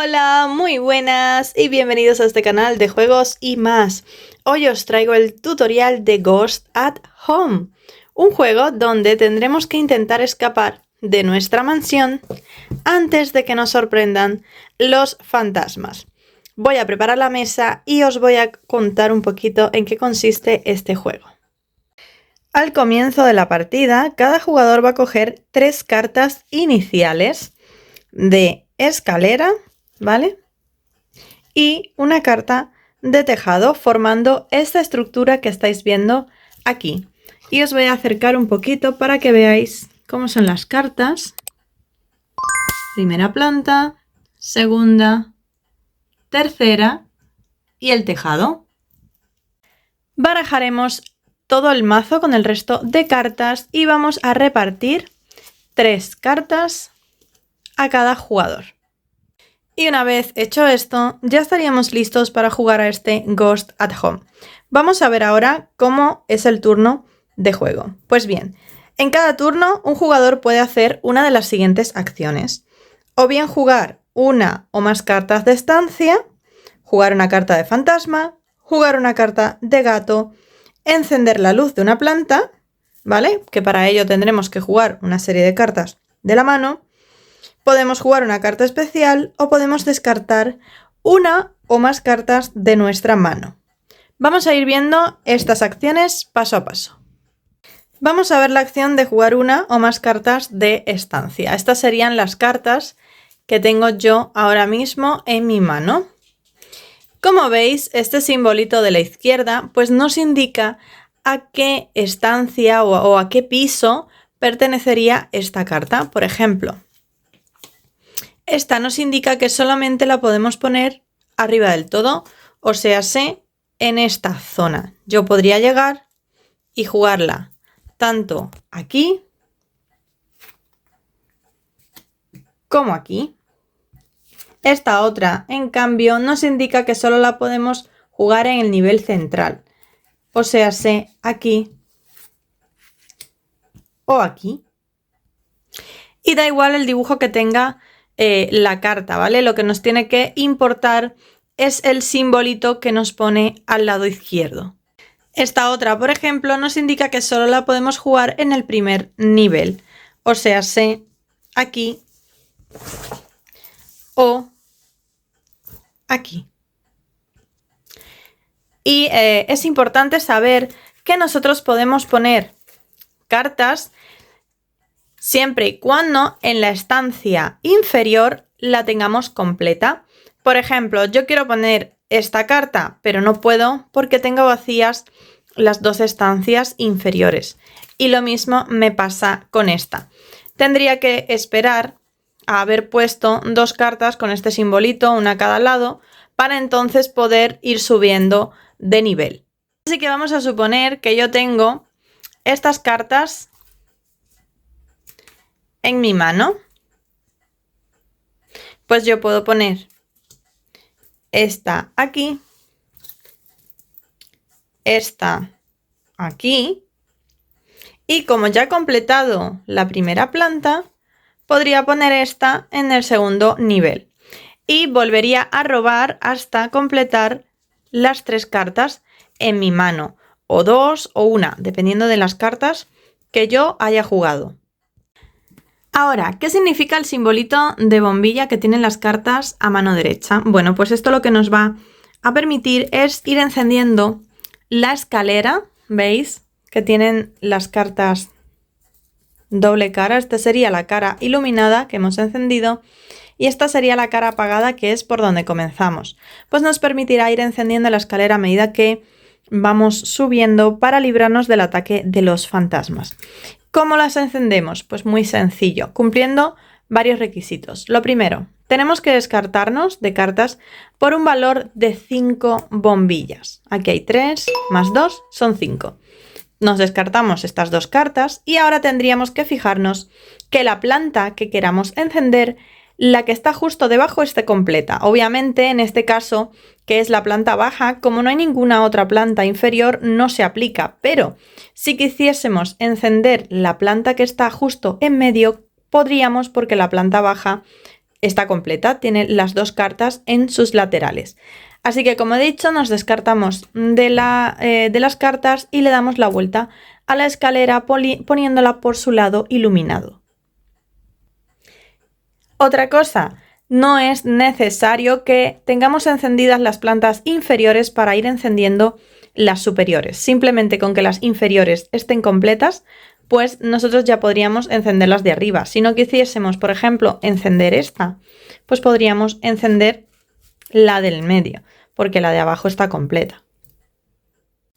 Hola, muy buenas y bienvenidos a este canal de juegos y más. Hoy os traigo el tutorial de Ghost at Home, un juego donde tendremos que intentar escapar de nuestra mansión antes de que nos sorprendan los fantasmas. Voy a preparar la mesa y os voy a contar un poquito en qué consiste este juego. Al comienzo de la partida, cada jugador va a coger 3 cartas iniciales de escalera, ¿vale? Y una carta de tejado formando esta estructura que estáis viendo aquí. Y os voy a acercar un poquito para que veáis cómo son las cartas. Primera planta, segunda, tercera y el tejado. Barajaremos todo el mazo con el resto de cartas y vamos a repartir 3 cartas a cada jugador. Y una vez hecho esto, ya estaríamos listos para jugar a este Ghost at Home. Vamos a ver ahora cómo es el turno de juego. Pues bien, en cada turno un jugador puede hacer una de las siguientes acciones. O bien jugar una o más cartas de estancia, jugar una carta de fantasma, jugar una carta de gato, encender la luz de una planta, ¿vale? Que para ello tendremos que jugar una serie de cartas de la mano. Podemos jugar una carta especial o podemos descartar una o más cartas de nuestra mano. Vamos a ir viendo estas acciones paso a paso. Vamos a ver la acción de jugar una o más cartas de estancia. Estas serían las cartas que tengo yo ahora mismo en mi mano. Como veis, este simbolito de la izquierda pues nos indica a qué estancia o a qué piso pertenecería esta carta. Por ejemplo, esta nos indica que solamente la podemos poner arriba del todo, o sea, en esta zona. Yo podría llegar y jugarla tanto aquí como aquí. Esta otra, en cambio, nos indica que solo la podemos jugar en el nivel central, o sea, aquí o aquí. Y da igual el dibujo que tenga la carta, ¿vale? Lo que nos tiene que importar es el simbolito que nos pone al lado izquierdo. Esta otra, por ejemplo, nos indica que solo la podemos jugar en el primer nivel, o sea, aquí o aquí. Y es importante saber que nosotros podemos poner cartas siempre y cuando en la estancia inferior la tengamos completa. Por ejemplo, yo quiero poner esta carta, pero no puedo porque tengo vacías las 2 estancias inferiores. Y lo mismo me pasa con esta. Tendría que esperar a haber puesto 2 cartas con este simbolito, una a cada lado, para entonces poder ir subiendo de nivel. Así que vamos a suponer que yo tengo estas cartas en mi mano. Pues yo puedo poner esta aquí, esta aquí, y como ya he completado la primera planta, podría poner esta en el segundo nivel y volvería a robar hasta completar las 3 cartas en mi mano, o 2 o 1, dependiendo de las cartas que yo haya jugado. Ahora, ¿qué significa el simbolito de bombilla que tienen las cartas a mano derecha? Bueno, pues esto lo que nos va a permitir es ir encendiendo la escalera, ¿veis? Que tienen las cartas doble cara. Esta sería la cara iluminada que hemos encendido y esta sería la cara apagada, que es por donde comenzamos. Pues nos permitirá ir encendiendo la escalera a medida que vamos subiendo para librarnos del ataque de los fantasmas. ¿Cómo las encendemos? Pues muy sencillo, cumpliendo varios requisitos. Lo primero, tenemos que descartarnos de cartas por un valor de 5 bombillas. Aquí hay 3 más 2 son 5. Nos descartamos estas 2 cartas y ahora tendríamos que fijarnos que la planta que queramos encender, la que está justo debajo, esté completa. Obviamente, en este caso, que es la planta baja, como no hay ninguna otra planta inferior, no se aplica. Pero si quisiésemos encender la planta que está justo en medio, podríamos, porque la planta baja está completa, tiene las dos cartas en sus laterales. Así que, como he dicho, nos descartamos de las cartas y le damos la vuelta a la escalera poniéndola por su lado iluminado. Otra cosa, no es necesario que tengamos encendidas las plantas inferiores para ir encendiendo las superiores. Simplemente con que las inferiores estén completas, pues nosotros ya podríamos encender las de arriba. Si no quisiésemos, por ejemplo, encender esta, pues podríamos encender la del medio, porque la de abajo está completa.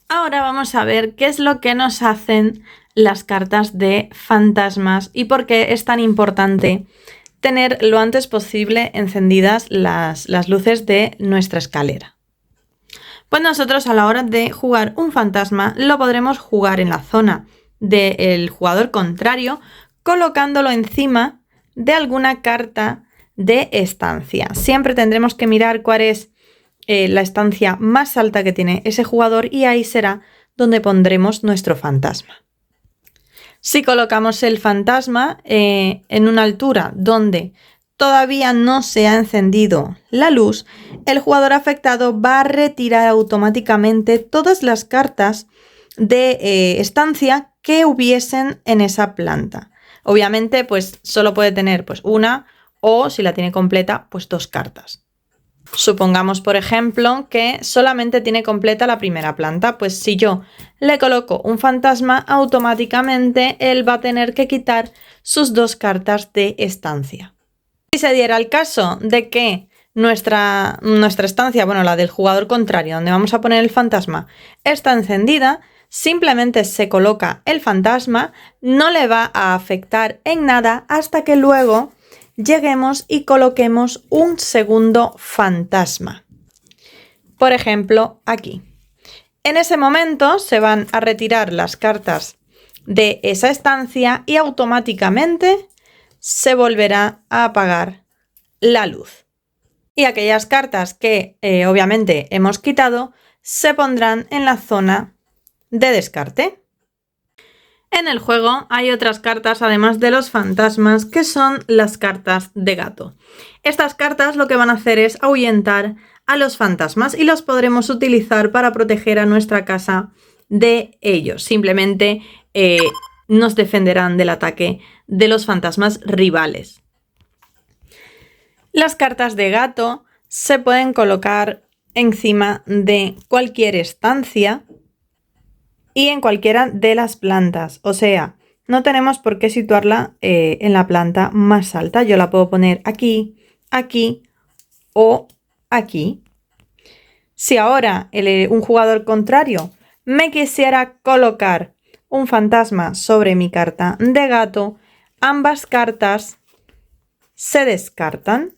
Ahora vamos a ver qué es lo que nos hacen las cartas de fantasmas y por qué es tan importante tener lo antes posible encendidas las luces de nuestra escalera. Pues nosotros a la hora de jugar un fantasma lo podremos jugar en la zona del jugador contrario colocándolo encima de alguna carta de estancia. Siempre tendremos que mirar cuál es la estancia más alta que tiene ese jugador y ahí será donde pondremos nuestro fantasma. Si colocamos el fantasma en una altura donde todavía no se ha encendido la luz, el jugador afectado va a retirar automáticamente todas las cartas de estancia que hubiesen en esa planta. Obviamente, pues solo puede tener pues una o, si la tiene completa, pues dos cartas. Supongamos, por ejemplo, que solamente tiene completa la primera planta, pues si yo le coloco un fantasma, automáticamente él va a tener que quitar sus dos cartas de estancia. Si se diera el caso de que nuestra estancia, bueno, la del jugador contrario, donde vamos a poner el fantasma, está encendida, simplemente se coloca el fantasma, no le va a afectar en nada hasta que luego lleguemos y coloquemos un segundo fantasma. Por ejemplo, aquí. En ese momento se van a retirar las cartas de esa estancia y automáticamente se volverá a apagar la luz. Y aquellas cartas que obviamente hemos quitado se pondrán en la zona de descarte. En el juego hay otras cartas además de los fantasmas que son las cartas de gato. Estas cartas lo que van a hacer es ahuyentar a los fantasmas y los podremos utilizar para proteger a nuestra casa de ellos. Simplemente nos defenderán del ataque de los fantasmas rivales. Las cartas de gato se pueden colocar encima de cualquier estancia y en cualquiera de las plantas, o sea, no tenemos por qué situarla en la planta más alta. Yo la puedo poner aquí, aquí o aquí. Si ahora un jugador contrario me quisiera colocar un fantasma sobre mi carta de gato, ambas cartas se descartan.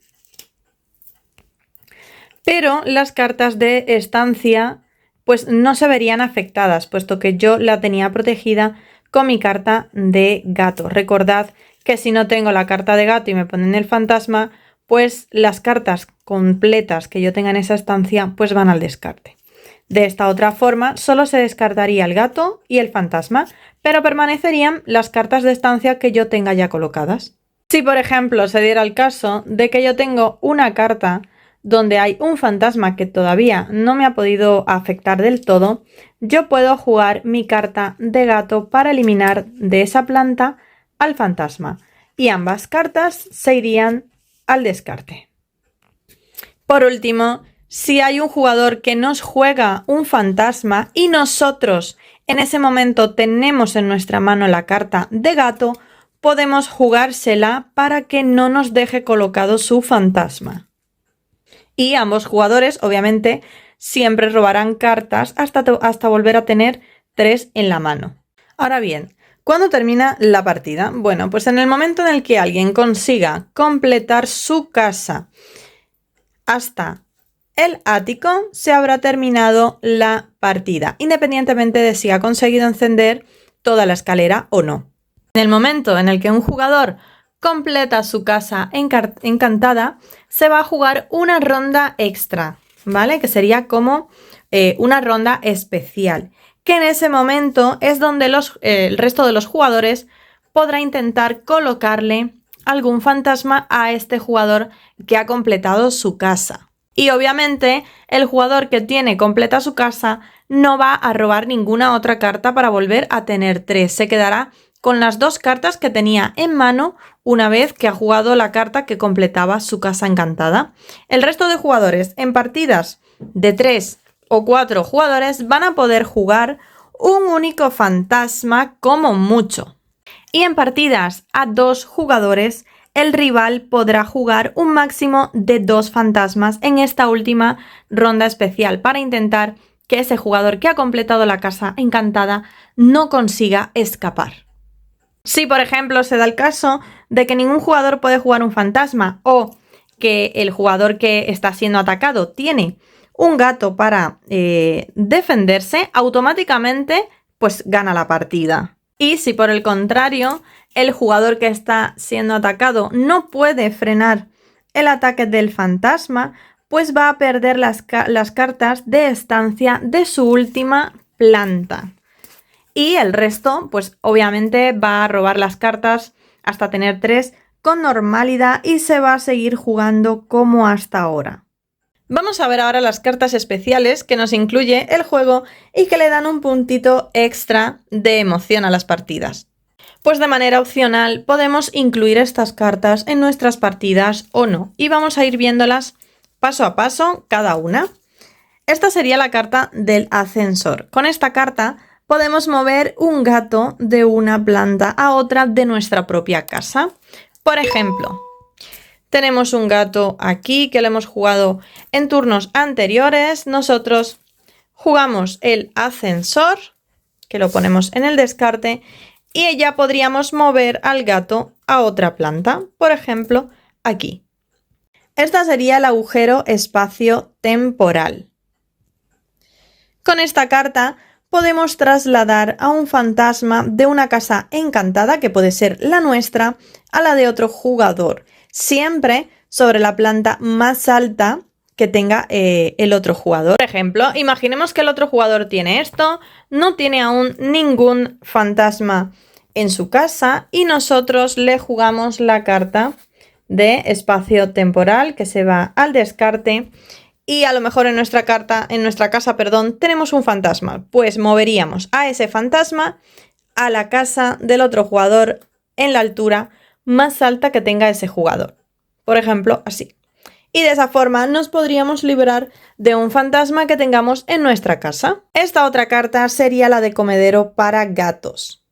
Pero las cartas de estancia pues no se verían afectadas, puesto que yo la tenía protegida con mi carta de gato. Recordad que si no tengo la carta de gato y me ponen el fantasma, pues las cartas completas que yo tenga en esa estancia pues van al descarte. De esta otra forma solo se descartaría el gato y el fantasma, pero permanecerían las cartas de estancia que yo tenga ya colocadas. Si por ejemplo se diera el caso de que yo tengo una carta donde hay un fantasma que todavía no me ha podido afectar del todo, yo puedo jugar mi carta de gato para eliminar de esa planta al fantasma y ambas cartas se irían al descarte. Por último, si hay un jugador que nos juega un fantasma y nosotros en ese momento tenemos en nuestra mano la carta de gato, podemos jugársela para que no nos deje colocado su fantasma. Y ambos jugadores, obviamente, siempre robarán cartas hasta volver a tener 3 en la mano. Ahora bien, ¿cuándo termina la partida? Bueno, pues en el momento en el que alguien consiga completar su casa hasta el ático, se habrá terminado la partida, independientemente de si ha conseguido encender toda la escalera o no. En el momento en el que un jugador completa su casa encantada, se va a jugar una ronda extra, ¿vale? Que sería como una ronda especial, que en ese momento es donde el resto de los jugadores podrá intentar colocarle algún fantasma a este jugador que ha completado su casa. Y obviamente el jugador que tiene completa su casa no va a robar ninguna otra carta para volver a tener 3. Se quedará con las 2 cartas que tenía en mano una vez que ha jugado la carta que completaba su casa encantada. El resto de jugadores en partidas de 3 o 4 jugadores van a poder jugar un único fantasma como mucho. Y en partidas a 2 jugadores, el rival podrá jugar un máximo de 2 fantasmas en esta última ronda especial para intentar que ese jugador que ha completado la casa encantada no consiga escapar. Si, por ejemplo, se da el caso de que ningún jugador puede jugar un fantasma o que el jugador que está siendo atacado tiene un gato para defenderse, automáticamente pues gana la partida. Y si por el contrario el jugador que está siendo atacado no puede frenar el ataque del fantasma, pues va a perder las cartas de estancia de su última planta. Y el resto, pues obviamente va a robar las cartas hasta tener 3 con normalidad y se va a seguir jugando como hasta ahora. Vamos a ver ahora las cartas especiales que nos incluye el juego y que le dan un puntito extra de emoción a las partidas. Pues de manera opcional podemos incluir estas cartas en nuestras partidas o no, y vamos a ir viéndolas paso a paso cada una. Esta sería la carta del ascensor. Con esta carta podemos mover un gato de una planta a otra de nuestra propia casa. Por ejemplo, tenemos un gato aquí que lo hemos jugado en turnos anteriores. Nosotros jugamos el ascensor, que lo ponemos en el descarte, y ya podríamos mover al gato a otra planta. Por ejemplo, aquí. Esta sería el agujero espacio-temporal. Con esta carta podemos trasladar a un fantasma de una casa encantada, que puede ser la nuestra, a la de otro jugador, siempre sobre la planta más alta que tenga el otro jugador. Por ejemplo, imaginemos que el otro jugador tiene esto, no tiene aún ningún fantasma en su casa y nosotros le jugamos la carta de espacio temporal que se va al descarte. Y a lo mejor en nuestra casa, tenemos un fantasma. Pues moveríamos a ese fantasma a la casa del otro jugador en la altura más alta que tenga ese jugador. Por ejemplo, así. Y de esa forma nos podríamos librar de un fantasma que tengamos en nuestra casa. Esta otra carta sería la de comedero para gatos.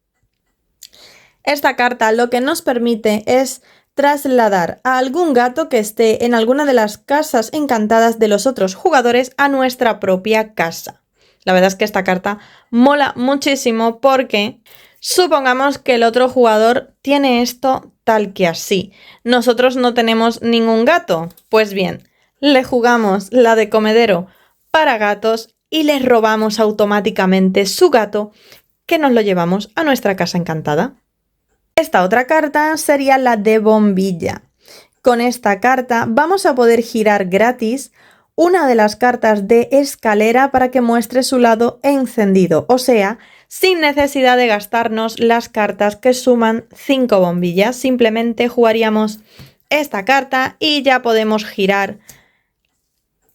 Esta carta lo que nos permite es trasladar a algún gato que esté en alguna de las casas encantadas de los otros jugadores a nuestra propia casa. La verdad es que esta carta mola muchísimo porque supongamos que el otro jugador tiene esto tal que así. Nosotros no tenemos ningún gato. Pues bien, le jugamos la de comedero para gatos y le robamos automáticamente su gato, que nos lo llevamos a nuestra casa encantada. Esta otra carta sería la de bombilla. Con esta carta vamos a poder girar gratis una de las cartas de escalera para que muestre su lado encendido, o sea, sin necesidad de gastarnos las cartas que suman 5 bombillas. Simplemente jugaríamos esta carta y ya podemos girar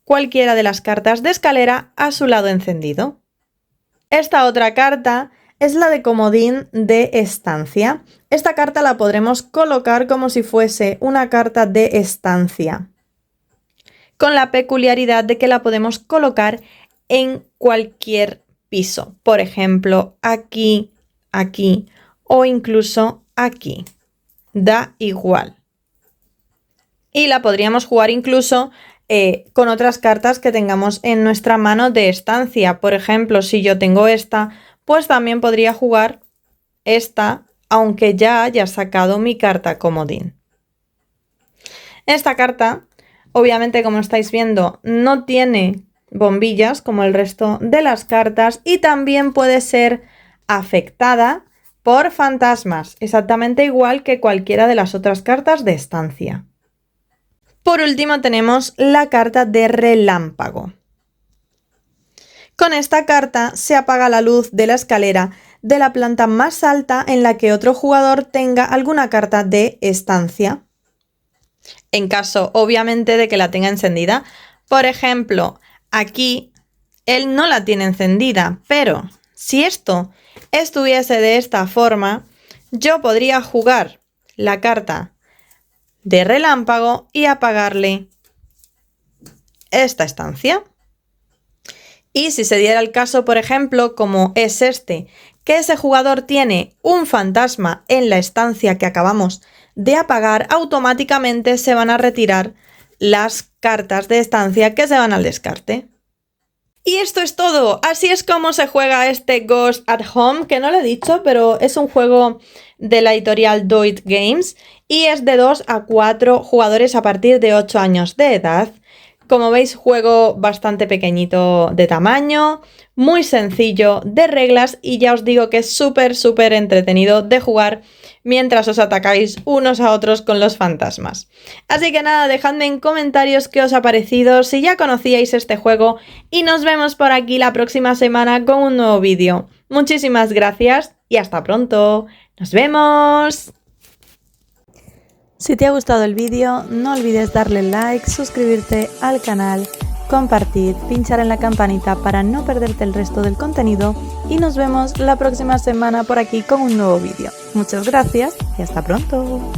cualquiera de las cartas de escalera a su lado encendido. Esta otra carta es la de comodín de estancia. Esta carta la podremos colocar como si fuese una carta de estancia, con la peculiaridad de que la podemos colocar en cualquier piso. Por ejemplo, aquí, aquí o incluso aquí. Da igual. Y la podríamos jugar incluso con otras cartas que tengamos en nuestra mano de estancia. Por ejemplo, si yo tengo esta, pues también podría jugar esta, aunque ya haya sacado mi carta comodín. Esta carta, obviamente, como estáis viendo, no tiene bombillas como el resto de las cartas y también puede ser afectada por fantasmas, exactamente igual que cualquiera de las otras cartas de estancia. Por último tenemos la carta de relámpago. Con esta carta se apaga la luz de la escalera de la planta más alta en la que otro jugador tenga alguna carta de estancia. En caso, obviamente, de que la tenga encendida. Por ejemplo, aquí él no la tiene encendida, pero si esto estuviese de esta forma, yo podría jugar la carta de relámpago y apagarle esta estancia. Y si se diera el caso, por ejemplo, como es este, que ese jugador tiene un fantasma en la estancia que acabamos de apagar, automáticamente se van a retirar las cartas de estancia que se van al descarte. Y esto es todo, así es como se juega este Ghost at Home, que no lo he dicho, pero es un juego de la editorial Do It Games y es de 2 a 4 jugadores a partir de 8 años de edad. Como veis, juego bastante pequeñito de tamaño, muy sencillo de reglas y ya os digo que es súper entretenido de jugar mientras os atacáis unos a otros con los fantasmas. Así que nada, dejadme en comentarios qué os ha parecido, si ya conocíais este juego y nos vemos por aquí la próxima semana con un nuevo vídeo. Muchísimas gracias y hasta pronto. ¡Nos vemos! Si te ha gustado el vídeo, no olvides darle like, suscribirte al canal, compartir, pinchar en la campanita para no perderte el resto del contenido y nos vemos la próxima semana por aquí con un nuevo vídeo. Muchas gracias y hasta pronto.